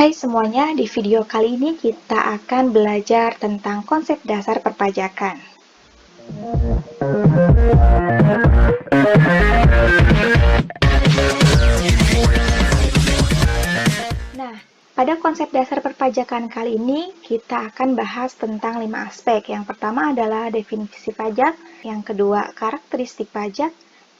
Hai semuanya, di video kali ini kita akan belajar tentang konsep dasar perpajakan. Nah, pada konsep dasar perpajakan kali ini kita akan bahas tentang 5 aspek. Yang pertama adalah definisi pajak, yang kedua karakteristik pajak,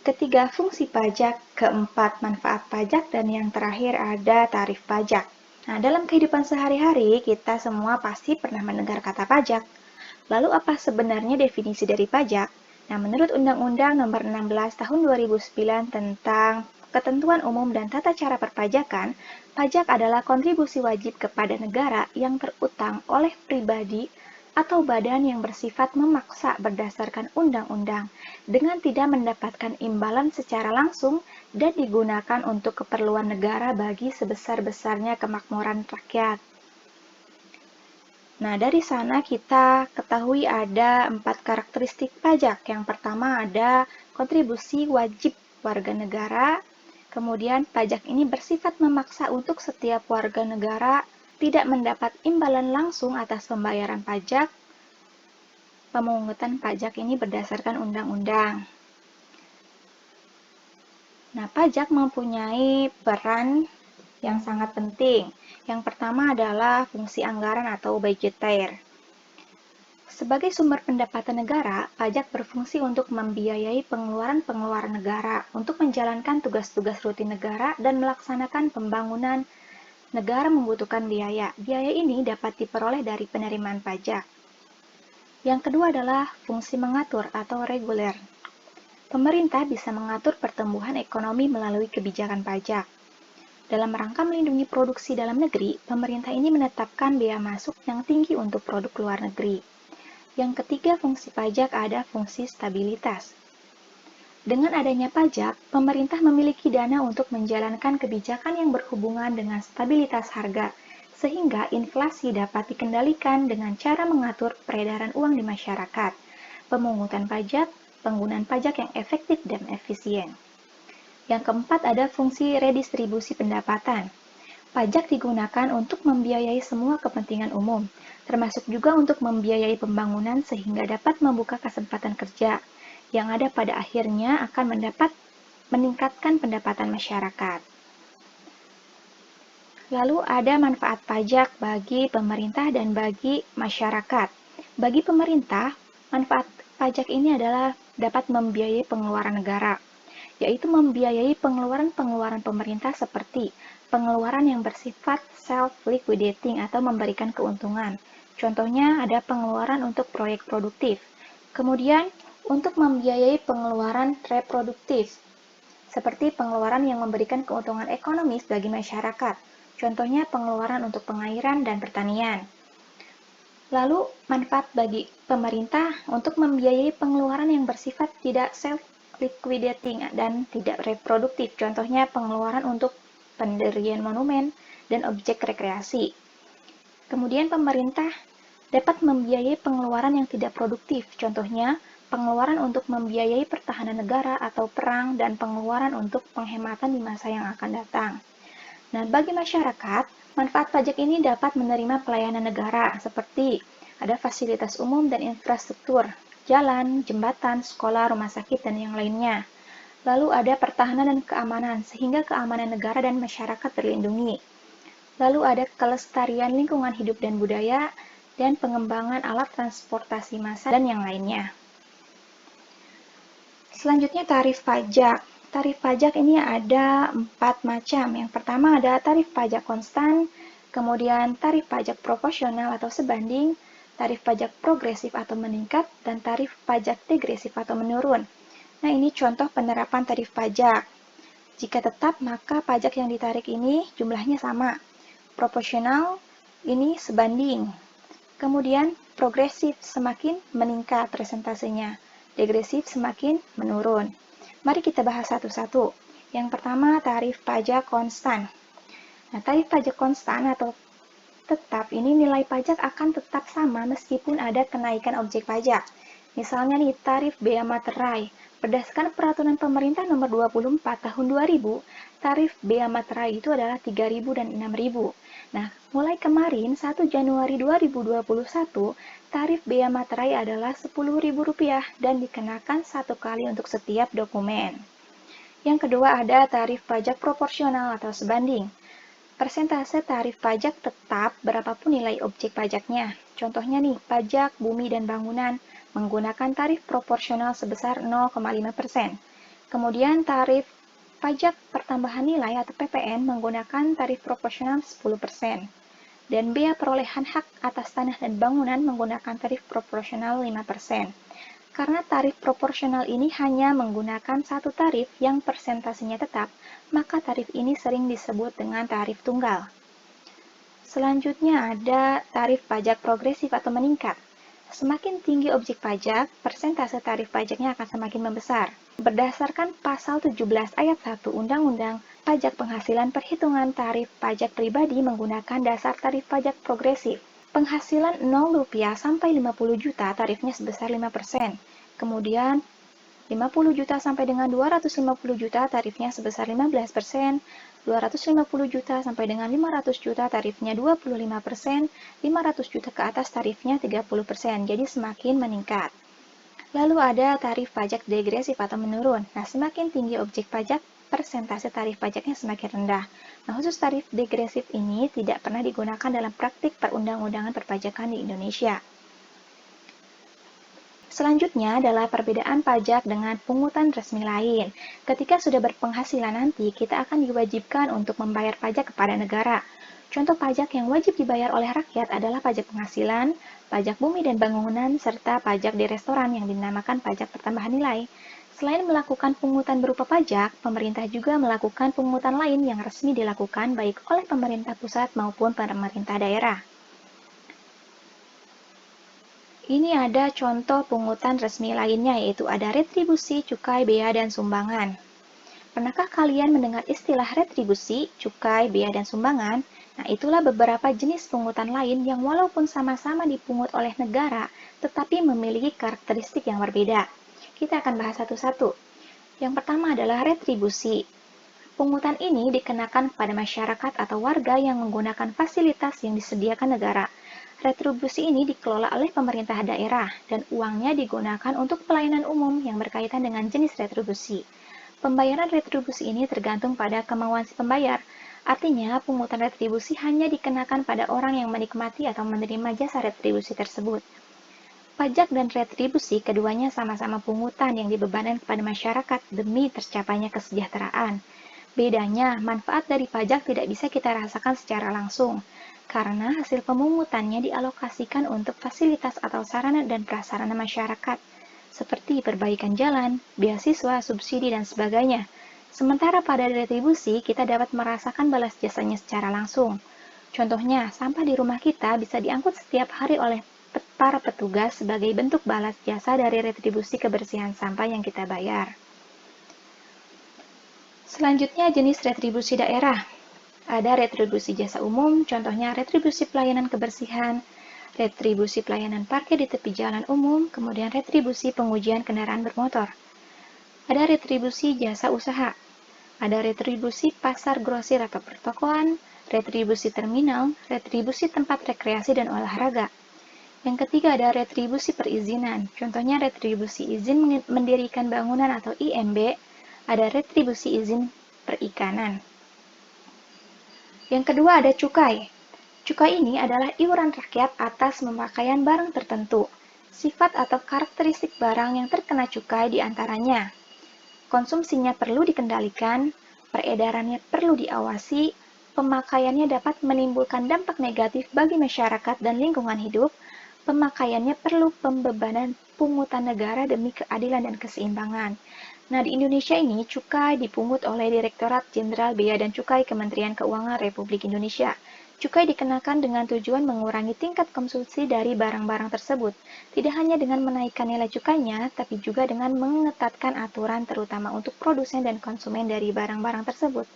ketiga fungsi pajak, keempat manfaat pajak, dan yang terakhir ada tarif pajak. Nah, dalam kehidupan sehari-hari, kita semua pasti pernah mendengar kata pajak. Lalu apa sebenarnya definisi dari pajak? Nah, menurut Undang-Undang Nomor 16 Tahun 2009 tentang Ketentuan Umum dan Tata Cara Perpajakan, pajak adalah kontribusi wajib kepada negara yang terutang oleh pribadi atau badan yang bersifat memaksa berdasarkan undang-undang dengan tidak mendapatkan imbalan secara langsung dan digunakan untuk keperluan negara bagi sebesar-besarnya kemakmuran rakyat. Nah, dari sana kita ketahui ada 4 karakteristik pajak. Yang pertama ada kontribusi wajib warga negara. Kemudian, pajak ini bersifat memaksa untuk setiap warga negara tidak mendapat imbalan langsung atas pembayaran pajak. Pemungutan pajak ini berdasarkan undang-undang. Nah, pajak mempunyai peran yang sangat penting. Yang pertama adalah fungsi anggaran atau budgeter. Sebagai sumber pendapatan negara, pajak berfungsi untuk membiayai pengeluaran-pengeluaran negara, untuk menjalankan tugas-tugas rutin negara, dan melaksanakan pembangunan. Negara membutuhkan biaya. Biaya ini dapat diperoleh dari penerimaan pajak. Yang kedua adalah fungsi mengatur atau reguler. Pemerintah bisa mengatur pertumbuhan ekonomi melalui kebijakan pajak. Dalam rangka melindungi produksi dalam negeri, pemerintah ini menetapkan bea masuk yang tinggi untuk produk luar negeri. Yang ketiga, fungsi pajak ada fungsi stabilitas. Dengan adanya pajak, pemerintah memiliki dana untuk menjalankan kebijakan yang berhubungan dengan stabilitas harga, sehingga inflasi dapat dikendalikan dengan cara mengatur peredaran uang di masyarakat, pemungutan pajak, penggunaan pajak yang efektif dan efisien. Yang keempat ada fungsi redistribusi pendapatan. Pajak digunakan untuk membiayai semua kepentingan umum, termasuk juga untuk membiayai pembangunan sehingga dapat membuka kesempatan kerja, yang ada pada akhirnya akan meningkatkan pendapatan masyarakat. Lalu ada manfaat pajak bagi pemerintah dan bagi masyarakat. Bagi pemerintah, manfaat pajak ini adalah dapat membiayai pengeluaran negara, yaitu membiayai pengeluaran-pengeluaran pemerintah seperti pengeluaran yang bersifat self-liquidating atau memberikan keuntungan. Contohnya ada pengeluaran untuk proyek produktif. Kemudian, untuk membiayai pengeluaran reproduktif, seperti pengeluaran yang memberikan keuntungan ekonomis bagi masyarakat. Contohnya pengeluaran untuk pengairan dan pertanian. Lalu, manfaat bagi pemerintah untuk membiayai pengeluaran yang bersifat tidak self-liquidating dan tidak reproduktif. Contohnya pengeluaran untuk pendirian monumen dan objek rekreasi. Kemudian pemerintah dapat membiayai pengeluaran yang tidak produktif. Contohnya pengeluaran untuk membiayai pertahanan negara atau perang dan pengeluaran untuk penghematan di masa yang akan datang. Nah, bagi masyarakat, manfaat pajak ini dapat menerima pelayanan negara seperti ada fasilitas umum dan infrastruktur, jalan, jembatan, sekolah, rumah sakit, dan yang lainnya. Lalu ada pertahanan dan keamanan, sehingga keamanan negara dan masyarakat terlindungi. Lalu ada kelestarian lingkungan hidup dan budaya, dan pengembangan alat transportasi massal, dan yang lainnya. Selanjutnya tarif pajak. Tarif pajak ini ada 4 macam. Yang pertama ada tarif pajak konstan, kemudian tarif pajak proporsional atau sebanding, tarif pajak progresif atau meningkat, dan tarif pajak degresif atau menurun. Nah, ini contoh penerapan tarif pajak. Jika tetap, maka pajak yang ditarik ini jumlahnya sama. Proporsional ini sebanding. Kemudian progresif semakin meningkat presentasenya. Degresif semakin menurun. Mari kita bahas satu-satu. Yang pertama, tarif pajak konstan. Nah, tarif pajak konstan atau tetap ini nilai pajak akan tetap sama meskipun ada kenaikan objek pajak. Misalnya nih, tarif bea materai. Berdasarkan peraturan pemerintah nomor 24 tahun 2000, tarif bea materai itu adalah 3.000 dan 6.000. Nah, mulai kemarin 1 Januari 2021, tarif bea materai adalah Rp10.000 dan dikenakan satu kali untuk setiap dokumen. Yang kedua ada tarif pajak proporsional atau sebanding. Persentase tarif pajak tetap berapapun nilai objek pajaknya. Contohnya nih, pajak bumi dan bangunan menggunakan tarif proporsional sebesar 0,5%. Kemudian tarif pajak pertambahan nilai atau PPN menggunakan tarif proporsional 10%. Dan bea perolehan hak atas tanah dan bangunan menggunakan tarif proporsional 5%. Karena tarif proporsional ini hanya menggunakan satu tarif yang persentasenya tetap, maka tarif ini sering disebut dengan tarif tunggal. Selanjutnya ada tarif pajak progresif atau meningkat. Semakin tinggi objek pajak, persentase tarif pajaknya akan semakin membesar. Berdasarkan pasal 17 ayat 1 Undang-Undang Pajak Penghasilan, perhitungan tarif pajak pribadi menggunakan dasar tarif pajak progresif. Penghasilan Rp0 sampai 50 juta tarifnya sebesar 5%. Kemudian 50 juta sampai dengan 250 juta tarifnya sebesar 15%, 250 juta sampai dengan 500 juta tarifnya 25%, 500 juta ke atas tarifnya 30%, jadi semakin meningkat. Lalu ada tarif pajak degresif atau menurun. Nah, semakin tinggi objek pajak, persentase tarif pajaknya semakin rendah. Nah, khusus tarif degresif ini tidak pernah digunakan dalam praktik perundang-undangan perpajakan di Indonesia. Selanjutnya adalah perbedaan pajak dengan pungutan resmi lain. Ketika sudah berpenghasilan nanti, kita akan diwajibkan untuk membayar pajak kepada negara. Contoh pajak yang wajib dibayar oleh rakyat adalah pajak penghasilan, pajak bumi dan bangunan, serta pajak di restoran yang dinamakan pajak pertambahan nilai. Selain melakukan pungutan berupa pajak, pemerintah juga melakukan pungutan lain yang resmi dilakukan baik oleh pemerintah pusat maupun pemerintah daerah. Ini ada contoh pungutan resmi lainnya, yaitu ada retribusi, cukai, bea, dan sumbangan. Pernahkah kalian mendengar istilah retribusi, cukai, bea, dan sumbangan? Nah, itulah beberapa jenis pungutan lain yang walaupun sama-sama dipungut oleh negara, tetapi memiliki karakteristik yang berbeda. Kita akan bahas satu-satu. Yang pertama adalah retribusi. Pungutan ini dikenakan kepada masyarakat atau warga yang menggunakan fasilitas yang disediakan negara. Retribusi ini dikelola oleh pemerintah daerah, dan uangnya digunakan untuk pelayanan umum yang berkaitan dengan jenis retribusi. Pembayaran retribusi ini tergantung pada kemauan si pembayar. Artinya, pungutan retribusi hanya dikenakan pada orang yang menikmati atau menerima jasa retribusi tersebut. Pajak dan retribusi keduanya sama-sama pungutan yang dibebankan kepada masyarakat demi tercapainya kesejahteraan. Bedanya, manfaat dari pajak tidak bisa kita rasakan secara langsung, karena hasil pemungutannya dialokasikan untuk fasilitas atau sarana dan prasarana masyarakat, seperti perbaikan jalan, beasiswa, subsidi, dan sebagainya. Sementara pada retribusi, kita dapat merasakan balas jasanya secara langsung. Contohnya, sampah di rumah kita bisa diangkut setiap hari oleh para petugas sebagai bentuk balas jasa dari retribusi kebersihan sampah yang kita bayar. Selanjutnya, jenis retribusi daerah. Ada retribusi jasa umum, contohnya retribusi pelayanan kebersihan, retribusi pelayanan parkir di tepi jalan umum, kemudian retribusi pengujian kendaraan bermotor. Ada retribusi jasa usaha, ada retribusi pasar grosir atau pertokoan, retribusi terminal, retribusi tempat rekreasi dan olahraga. Yang ketiga ada retribusi perizinan, contohnya retribusi izin mendirikan bangunan atau IMB, ada retribusi izin perikanan. Yang kedua ada cukai. Cukai ini adalah iuran rakyat atas pemakaian barang tertentu. Sifat atau karakteristik barang yang terkena cukai diantaranya: konsumsinya perlu dikendalikan, peredarannya perlu diawasi, pemakaiannya dapat menimbulkan dampak negatif bagi masyarakat dan lingkungan hidup, pemakaiannya perlu pembebanan pungutan negara demi keadilan dan keseimbangan. Nah, di Indonesia ini, cukai dipungut oleh Direktorat Jenderal Bea dan Cukai Kementerian Keuangan Republik Indonesia. Cukai dikenakan dengan tujuan mengurangi tingkat konsumsi dari barang-barang tersebut, tidak hanya dengan menaikkan nilai cukainya, tapi juga dengan mengetatkan aturan terutama untuk produsen dan konsumen dari barang-barang tersebut.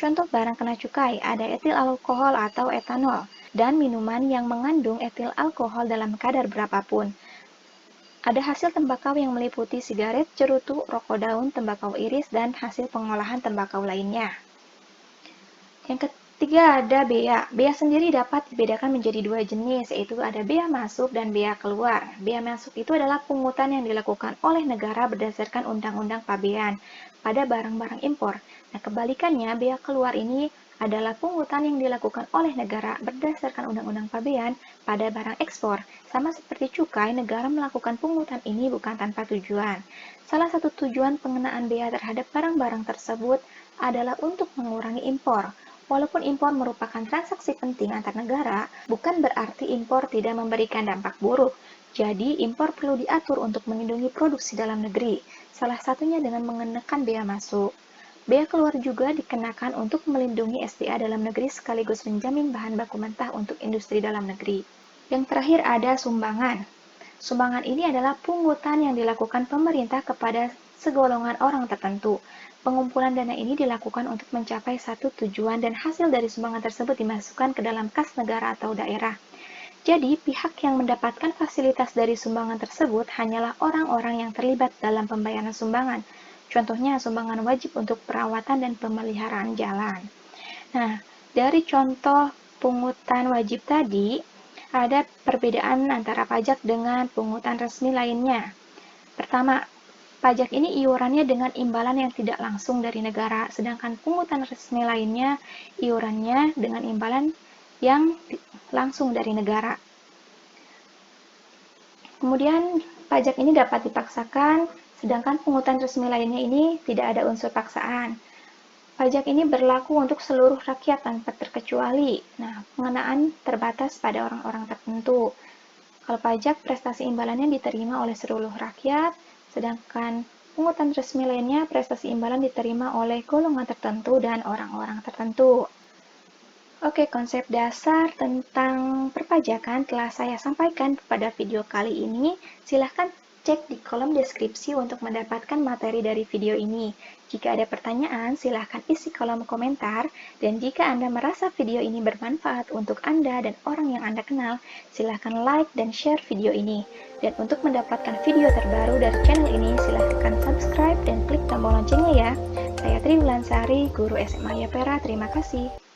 Contoh barang kena cukai ada etil alkohol atau etanol, dan minuman yang mengandung etil alkohol dalam kadar berapapun. Ada hasil tembakau yang meliputi sigaret, cerutu, rokok daun, tembakau iris, dan hasil pengolahan tembakau lainnya. Yang Tiga, ada bea. Bea sendiri dapat dibedakan menjadi dua jenis, yaitu ada bea masuk dan bea keluar. Bea masuk itu adalah pungutan yang dilakukan oleh negara berdasarkan Undang-Undang Pabean pada barang-barang impor. Nah, kebalikannya, bea keluar ini adalah pungutan yang dilakukan oleh negara berdasarkan Undang-Undang Pabean pada barang ekspor. Sama seperti cukai, negara melakukan pungutan ini bukan tanpa tujuan. Salah satu tujuan pengenaan bea terhadap barang-barang tersebut adalah untuk mengurangi impor. Walaupun impor merupakan transaksi penting antar negara, bukan berarti impor tidak memberikan dampak buruk. Jadi, impor perlu diatur untuk melindungi produksi dalam negeri, salah satunya dengan mengenakan bea masuk. Bea keluar juga dikenakan untuk melindungi SDA dalam negeri sekaligus menjamin bahan baku mentah untuk industri dalam negeri. Yang terakhir ada sumbangan. Sumbangan ini adalah pungutan yang dilakukan pemerintah kepada segolongan orang tertentu. Pengumpulan dana ini dilakukan untuk mencapai satu tujuan dan hasil dari sumbangan tersebut dimasukkan ke dalam kas negara atau daerah. Jadi, pihak yang mendapatkan fasilitas dari sumbangan tersebut hanyalah orang-orang yang terlibat dalam pembayaran sumbangan. Contohnya, sumbangan wajib untuk perawatan dan pemeliharaan jalan. Nah, dari contoh pungutan wajib tadi, ada perbedaan antara pajak dengan pungutan resmi lainnya. Pertama, pajak ini iurannya dengan imbalan yang tidak langsung dari negara, sedangkan pungutan resmi lainnya iurannya dengan imbalan yang langsung dari negara. Kemudian, pajak ini dapat dipaksakan, sedangkan pungutan resmi lainnya ini tidak ada unsur paksaan. Pajak ini berlaku untuk seluruh rakyat tanpa terkecuali. Nah, pengenaan terbatas pada orang-orang tertentu. Kalau pajak, prestasi imbalannya diterima oleh seluruh rakyat, sedangkan pungutan resmi lainnya, prestasi imbalan diterima oleh golongan tertentu dan orang-orang tertentu. Oke, konsep dasar tentang perpajakan telah saya sampaikan pada video kali ini. Silahkan cek di kolom deskripsi untuk mendapatkan materi dari video ini. Jika ada pertanyaan, silahkan isi kolom komentar. Dan jika Anda merasa video ini bermanfaat untuk Anda dan orang yang Anda kenal, silahkan like dan share video ini. Dan untuk mendapatkan video terbaru dari channel ini, silahkan subscribe dan klik tombol loncengnya ya. Saya Tri Wulansari, Guru SMA Yapera. Terima kasih.